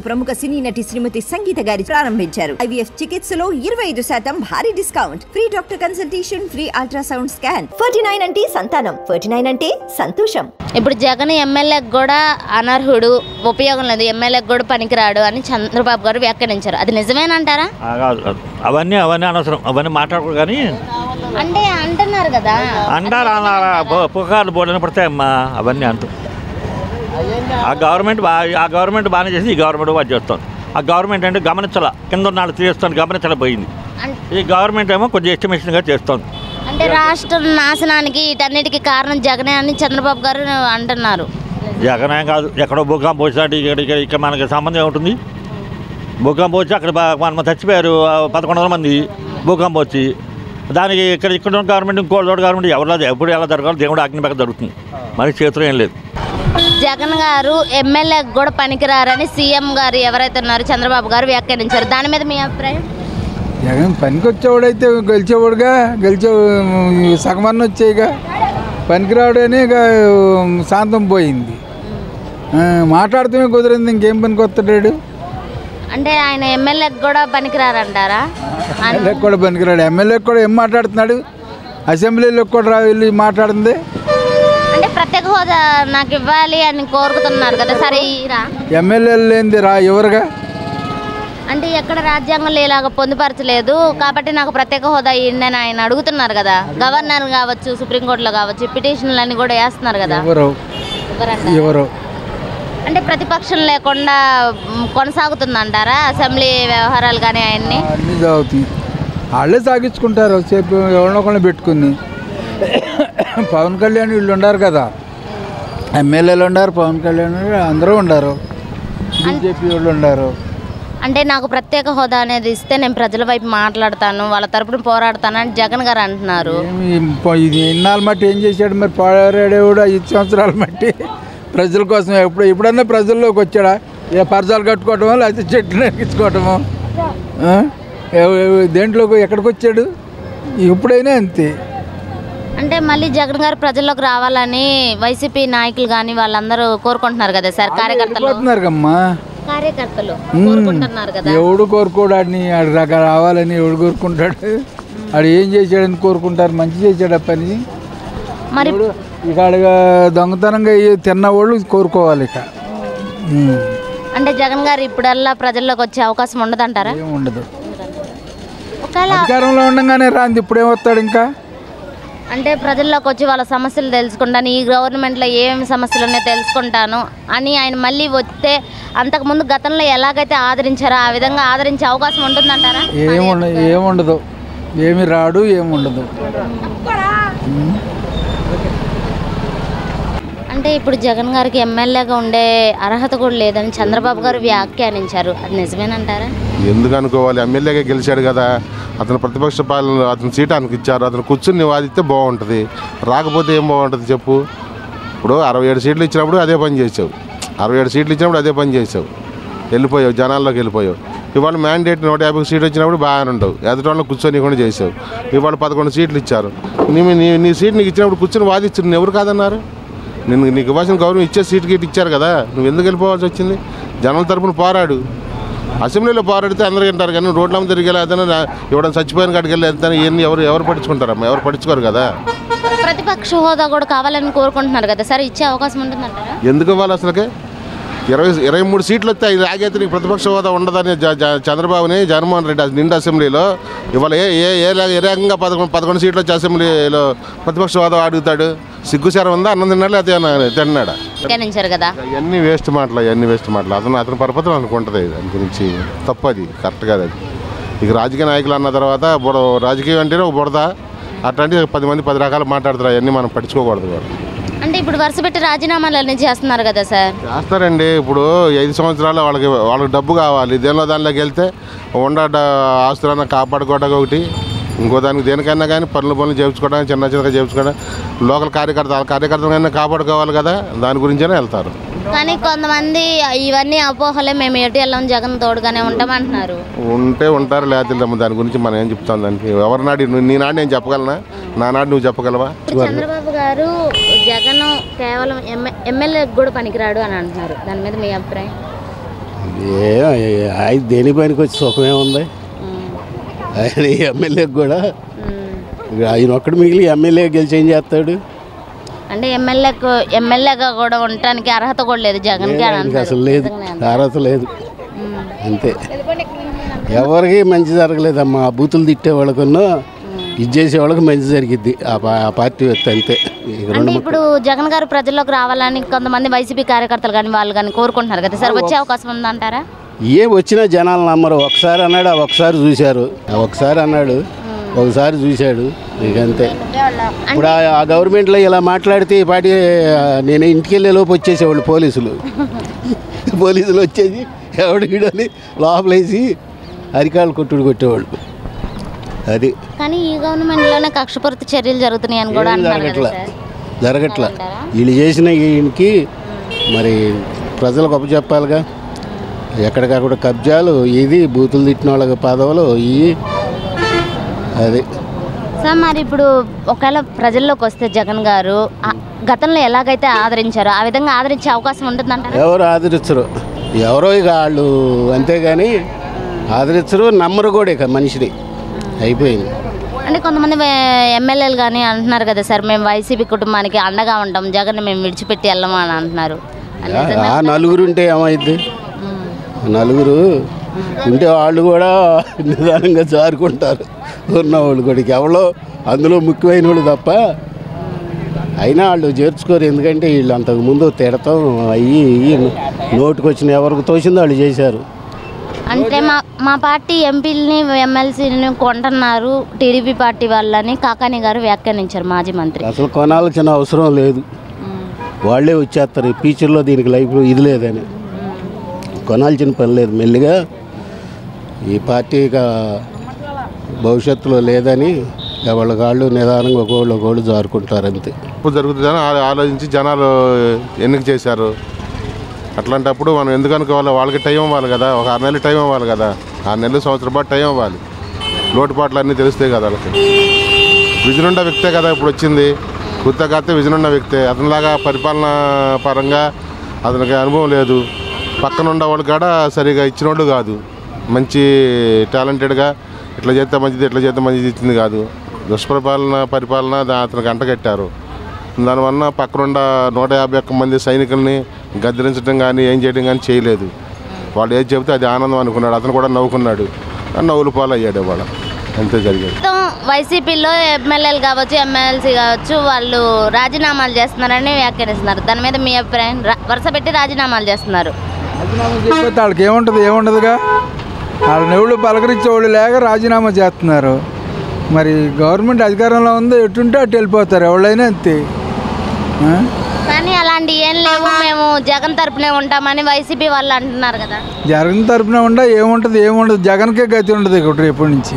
ప్రముఖ సినీ నటి శ్రీమతి సంగీత గారి ప్రారంభించారు. IVF చికిత్సలో 25% భారీ discount, free doctor consultation, free ultrasound scan. 49 అంటే సంతానం, 49 అంటే సంతోషం. ఇప్పుడు జగన్ ఎమ్మెల్యేకి కూడా అనర్హుడు, ఉపయోగం లేదు, ఎమ్మెల్యేకి కూడా పనికిరాడు అని చంద్రబాబు గారు వ్యాఖ్యానించారు. అది నిజమేనంటారా? అవన్నీ అనవసరం, అవన్నీ మాట్లాడకూడదు. కానీ అంటే అంటున్నారు కదా, అంటారు పుకార్లు బోర్డుని పడతాయమ్మా, అవన్నీ అంటూ ఆ గవర్నమెంట్ బాగానే చేసి ఈ గవర్నమెంట్ బాగా చేస్తాం. ఆ గవర్నమెంట్ అంటే గమనించాల, కింద ఉన్నాళ్ళు తీస్తాను గమనించలేకపోయింది. ఈ గవర్నమెంట్ ఏమో కొంచెం ఎస్టిమేషన్గా చేస్తుంది. అంటే రాష్ట్ర నాశనానికి వీటన్నిటికీ కారణం జగనే అని చంద్రబాబు గారు అంటున్నారు. జగనే కాదు, ఎక్కడో భూకంపం వచ్చినట్టు ఇక్కడ మనకి సంబంధం ఏముంటుంది? భూకంపం వచ్చి అక్కడ మనం చచ్చిపోయారు 1100 మంది భూకంపం వచ్చి. దానికి ఇక్కడ గవర్నమెంట్ ఇంకో గవర్నమెంట్ ఎవరు ఎప్పుడు ఎలా జరగాలో దేవుడు ఆజ్ఞ జరుగుతుంది, మనకి చేతిలో ఏం లేదు. జగన్ గారు ఎమ్మెల్యేకి కూడా పనికిరారని సీఎం గారు ఎవరైతే ఉన్నారో చంద్రబాబు గారు వ్యాఖ్యానించారు. దాని మీద మీ అభిప్రాయం? జగన్ పనికి వచ్చేవాడైతే గెలిచేవాడుగా, సగమన్న వచ్చేయిగా, పనికిరావడని ఇక శాంతం పోయింది. మాట్లాడుతూనే కుదిరింది, ఇంకేం పనికి వస్తాడు? అంటే ఆయన ఎమ్మెల్యేకి కూడా పనికిరారంటారా? ఎమ్మెల్యేకి కూడా పనికిరాడు. ఎమ్మెల్యేకి కూడా ఏం మాట్లాడుతున్నాడు? అసెంబ్లీలోకి కూడా వెళ్ళి మాట్లాడింది. అంటే ప్రత్యేక హోదా నాకు ఇవ్వాలి అని కోరుకుతున్నారు కదా, సరే ఎమ్మెల్యేలు లేనిది ఎవరుగా? అంటే ఎక్కడ రాజ్యాంగంలో ఇలాగ పొందుపరచలేదు కాబట్టి నాకు ప్రత్యేక హోదా ఇవ్వండి అని ఆయన అడుగుతున్నారు కదా. గవర్నర్ కావచ్చు, సుప్రీంకోర్టులో కావచ్చు, పిటిషన్లు అన్ని కూడా వేస్తున్నారు కదా. ఎవరు అంటే ప్రతిపక్షం లేకుండా కొనసాగుతుందంటారా అసెంబ్లీ వ్యవహారాలు? కానీ అవన్నీ అన్నీ సాగుతాయి, వాళ్ళే సాగించుకుంటారు సేపు ఎవరినొకరిని పెట్టుకుని. పవన్ కళ్యాణ్ వీళ్ళు ఉన్నారు కదా, ఎమ్మెల్యేలు ఉన్నారు, పవన్ కళ్యాణ్ అందరూ ఉన్నారు, బీజేపీ వాళ్ళు ఉన్నారు. అంటే నాకు ప్రత్యేక హోదా అనేది ఇస్తే నేను ప్రజల వైపు మాట్లాడతాను, వాళ్ళ తరపున పోరాడతాను అని జగన్ గారు అంటున్నారు. ఇది ఇన్నాళ్ళ మట్టి ఏం చేశాడు మరి? పోరాడేవాడు 5 సంవత్సరాల మట్టి ప్రజల కోసం. ఎప్పుడన్నా ప్రజల్లోకి వచ్చాడా? ఏ పరదాలు కట్టుకోవటమో లేకపోతే చెట్లు నెక్కించుకోవటమో, దేంట్లోకి ఎక్కడికి వచ్చాడు? ఎప్పుడైనా అంతే. అంటే మళ్ళీ జగన్ గారు ప్రజల్లోకి రావాలని వైసీపీ నాయకులు కానీ వాళ్ళందరూ కోరుకుంటున్నారు కదా సార్. కార్యకర్తలు కోరుకుంటున్నారు కదా. ఎవడు కోరుకోడాడిని? ఆడు రకాల రావాలని ఎవడు కోరుకుంటాడు? ఆడు ఏం చేశాడని కోరుకుంటారు? మంచి చేశాడు ఆ పని. మరి ఇక దొంగతనంగా తిన్నవాళ్ళు కోరుకోవాలి. ఇక అంటే జగన్ గారు ఇప్పుడల్లా ప్రజల్లోకి వచ్చే అవకాశం ఉండదంటారా? ఉండదు. అధికారంలో ఉండగానే రాంది, ఇప్పుడేమొస్తాడు ఇంకా? అంటే ప్రజల్లోకి వచ్చి వాళ్ళ సమస్యలు తెలుసుకుంటాను, ఈ గవర్నమెంట్లో ఏమేమి సమస్యలు ఉన్నాయో తెలుసుకుంటాను అని ఆయన మళ్ళీ వస్తే అంతకుముందు గతంలో ఎలాగైతే ఆదరించారో ఆ విధంగా ఆదరించే అవకాశం ఉంటుందంటారా? ఏముండదు, ఏమి రాడు, ఏముండదు. అంటే ఇప్పుడు జగన్ గారికి ఎమ్మెల్యేగా ఉండే అర్హత కూడా లేదని చంద్రబాబు గారు వ్యాఖ్యానించారు. అది నిజమేనంటారా? ఎందుకు అనుకోవాలి? ఎమ్మెల్యేగా గెలిచాడు కదా, అతను ప్రతిపక్ష పాలన, అతను సీట్ ఆయనకి ఇచ్చారు, అతను కూర్చుని వాదిస్తే బాగుంటుంది. రాకపోతే ఏం బాగుంటుంది చెప్పు? ఇప్పుడు 67 సీట్లు ఇచ్చినప్పుడు అదే పని చేసావు, 67 సీట్లు ఇచ్చినప్పుడు అదే పని చేసావు, వెళ్ళిపోయావు, జనాల్లోకి వెళ్ళిపోయావు. ఇవాళ మ్యాండేట్ 150 సీట్లు వచ్చినప్పుడు బాగానే ఉండవు, ఎదుటోళ్ళని కూర్చొని కూడా చేసావు. ఇవాళ 11 సీట్లు ఇచ్చారు, నీ సీట్ నీకు ఇచ్చినప్పుడు కూర్చొని వాదించు, ఎవరు కాదన్నారు? నీకు ఇవ్వాల్సిన గౌరవం ఇచ్చే సీట్ గీట్ ఇచ్చారు కదా, నువ్వు ఎందుకు వెళ్ళిపోవాల్సి వచ్చింది? జనాల తరపున పోరాడు. అసెంబ్లీలో పోరాడితే అందరూ వింటారు, కానీ రోడ్ల మీద తిరిగి ఏదైనా ఇవ్వడం చచ్చిపోయిన కాడికి వెళ్ళి వెళ్తాను, ఇవన్నీ ఎవరు పట్టించుకుంటారమ్మా? ఎవరు పట్టించుకోరు కదా. ప్రతిపక్ష హోదా కూడా కావాలని కోరుకుంటున్నారు కదా సార్, ఇచ్చే అవకాశం ఉంటుందంటారా? ఎందుకు ఇవ్వాలి అసలుకే? 23 సీట్లు వస్తే 5 ఆగైతే నీకు ప్రతిపక్ష హోదా ఉండదని చంద్రబాబుని జగన్మోహన్ రెడ్డి నిండు అసెంబ్లీలో ఇవాళ ఏ రకంగా 11 సీట్లు వచ్చి అసెంబ్లీలో ప్రతిపక్ష హోదా అడుగుతాడు? సిగ్గుచారం ఉందా? అన్నం తిన్నాడు అదే తిన్నాడా? కదా. ఇవన్నీ వేస్ట్ మాటలు. అతని పరపతి అనుకుంటుంది, దాని గురించి తప్పది, కరెక్ట్ కాదు అది. ఇక రాజకీయ నాయకులు అన్న తర్వాత రాజకీయం అంటేనే ఒక బురద, అట్లాంటి 10 మంది 10 రకాలు మాట్లాడుతారు, అవన్నీ మనం పట్టించుకోకూడదు. అంటే ఇప్పుడు వరుస పెట్టి రాజీనామాలన్నీ చేస్తున్నారు కదా సార్? చేస్తారండి. ఇప్పుడు 5 సంవత్సరాలు వాళ్ళకి డబ్బు కావాలి, దానిలోకి వెళ్తే ఆస్తులన్నా కాపాడుకోవడం ఒకటి, ఇంకో దానికి దేనికైనా కానీ పనులు చేయించుకోవడానికి చిన్నగా చేయించుకోవడం, లోకల్ కార్యకర్తలైనా కాపాడుకోవాలి కదా, దాని గురించే వెళ్తారు. కానీ కొంతమంది ఇవన్నీ అపోహలే, మేము ఎటు వెళ్ళాం, జగన్ తోడుగానే ఉంటామంటున్నారు. ఉంటారు, లేకపోతే దాని గురించి మనం ఏం చెప్తాం? దానికి ఎవరి నాడు నీ నాడు నేను చెప్పగలనా? నా నాడు నువ్వు చెప్పగలవా? చంద్రబాబు గారు జగన్ కేవలం ఎమ్మెల్యేకి కూడా పనికిరాడు అని అంటున్నారు, దాని మీద మీ అభిప్రాయం? ఆయన దేని పనికి వచ్చి సుఖమే ఉంది. ఆయన ఎమ్మెల్యేకి కూడా ఆయన ఒక్కడు మిగిలి ఎమ్మెల్యే గెలిచి ఏం చేస్తాడు? అంటే ఎమ్మెల్యేగా కూడా ఉండటానికి అర్హత కూడా లేదు జగన్కి అని ఆయనకి అంటారు. అసలు లేదు, అర్హత లేదు. అంతే, ఎవరికి మంచి జరగలేదమ్మా. ఆ బూతులు తిట్టే వాళ్ళకున్నా ఇది చేసే వాళ్ళకి మంచి జరిగిద్ది ఆ పార్టీ వ్యక్తి. అంతే. అంటే ఇప్పుడు జగన్ గారు ప్రజల్లోకి రావాలని కొంతమంది వైసీపీ కార్యకర్తలు కానీ వాళ్ళు కానీ కోరుకుంటున్నారు కదా సార్, వచ్చే అవకాశం ఉందంటారా? ఏం వచ్చినా జనాలు నమ్మరు. ఒకసారి అన్నాడు, ఒకసారి చూశారు, ఒకసారి అన్నాడు, ఒకసారి చూశాడు, ఇక అంతే. ఇప్పుడు ఆ గవర్నమెంట్లో ఇలా మాట్లాడితే ఈ పార్టీ నేను ఇంటికి వెళ్ళే లోపు వచ్చేసేవాళ్ళు పోలీసులు వచ్చేసి ఎవడు వీడని లోపలేసి అరికాళ్ళు కొట్టేవాళ్ళు. అది కానీ ఈ గవర్నమెంట్లోనే కక్షపూరిత చర్యలు జరుగుతున్నాయి అని కూడా అంటున్నారు. జరగట్లా. వీళ్ళు చేసిన ఈయనకి మరి ప్రజలకు అప్పచెప్పాలిగా. ఎక్కడికక్కడ కబ్జాలు, ఇది బూతులు తిట్టిన వాళ్ళకి పదవులు ఇవి. అది సార్ మరి ఇప్పుడు ఒకవేళ ప్రజల్లోకి వస్తే జగన్ గారు గతంలో ఎలాగైతే ఆదరించారో ఆ విధంగా ఆదరించే అవకాశం ఉంటుందంటారా? ఎవరు ఆదరించరు, ఎవరో ఇక వాళ్ళు అంతేగాని ఆదరించరు, నమ్మరు కూడా ఇక మనిషిని. అయిపోయింది. అంటే కొంతమంది ఎమ్మెల్యేలు కానీ అంటున్నారు కదా సార్, మేము వైసీపీ కుటుంబానికి అండగా ఉంటాం, జగన్ మేము విడిచిపెట్టి వెళ్ళము అని అంటున్నారు. ఆ నలుగురు ఉంటే ఏమైద్ది? నలుగురు ఉంటే వాళ్ళు కూడా నిదానంగా జారుకుంటారు. ఉన్నవాళ్ళు కూడా ఎవరో అందులో ముఖ్యమైన వాళ్ళు తప్ప అయినా వాళ్ళు చేర్చుకోరు. ఎందుకంటే వీళ్ళు అంతకుముందు తిడతాం అయ్యి నోటుకు వచ్చిన ఎవరికి తోచిందో వాళ్ళు చేశారు. అంటే మా పార్టీ ఎంపీలని ఎమ్మెల్సీని కొంటున్నారు టీడీపీ పార్టీ వాళ్ళని కాకాని గారు వ్యాఖ్యానించారు, మాజీ మంత్రి. అసలు కొనాల్సిన అవసరం లేదు, వాళ్ళే వచ్చేస్తారు. ఫ్యూచర్లో దీనికి లైఫ్ ఇది లేదని కొనాల్సిన పని లేదు. మెల్లిగా ఈ పార్టీ ఇక భవిష్యత్తులో లేదని వాళ్ళ కాళ్ళు నిదానంగా ఒకళ్ళు జారుకుంటారు. అంతే. ఇప్పుడు జరుగుతుందని ఆలోచించి జనాలు ఎన్నిక చేశారు. అట్లాంటప్పుడు మనం ఎందుకు అనుకోవాలి? వాళ్ళకి టైం ఇవ్వాలి కదా, ఒక 6 నెలలు టైం ఇవ్వాలి కదా, 6 నెలలు సంవత్సరం పాటు టైం ఇవ్వాలి. లోటుపాట్లు అన్నీ తెలుస్తాయి కదా వాళ్ళకి. విజన్ ఉన్న వ్యక్తే కదా ఇప్పుడు వచ్చింది. గుర్తకాస్తే విజన్ ఉన్న వ్యక్తే. అతనిలాగా పరిపాలన పరంగా అతనికి అనుభవం లేదు. పక్కన ఉన్న వాళ్ళు కూడా సరిగా ఇచ్చిన వాళ్ళు కాదు. మంచి టాలెంటెడ్గా ఇట్లా చేస్తే మంచిది, ఇట్లా చేస్తే మంచిది ఇచ్చింది కాదు. పరిపాలన అతనికి అంటగట్టారు. దానివల్ల పక్కనుండ 151 మంది సైనికుల్ని గద్దరించడం కానీ ఏం చేయడం కానీ చేయలేదు. వాళ్ళు ఏది చెబితే అది ఆనందం అనుకున్నాడు. అతను కూడా నవ్వుకున్నాడు, నవ్వులు పాలు అయ్యాడు. వాళ్ళ అంతే జరిగింది. వైసీపీలో ఎమ్మెల్యేలు కావచ్చు, ఎమ్మెల్సీ కావచ్చు, వాళ్ళు రాజీనామాలు చేస్తున్నారని వ్యాఖ్యానిస్తున్నారు. దాని మీద మీ అభిప్రాయం? వరుస పెట్టి రాజీనామాలు చేస్తున్నారు. రాజీనామా చేయకపోతే వాళ్ళకి ఏముండదుగా. వాళ్ళ నెవుళ్ళు పలకరించేవాళ్ళు లేక రాజీనామా చేస్తున్నారు. మరి గవర్నమెంట్ అధికారంలో ఉందో ఎటుంటే అటు వెళ్ళిపోతారు ఎవరైనా అంతే. కానీ అలాంటి ఏం లేవు, మేము జగన్ తరపునే ఉంటామని వైసీపీ వాళ్ళు అంటున్నారు కదా. జగన్ తరపున ఏముంటుంది? జగన్కే గతి ఉండదు ఇక్కడ రేపటి నుంచి.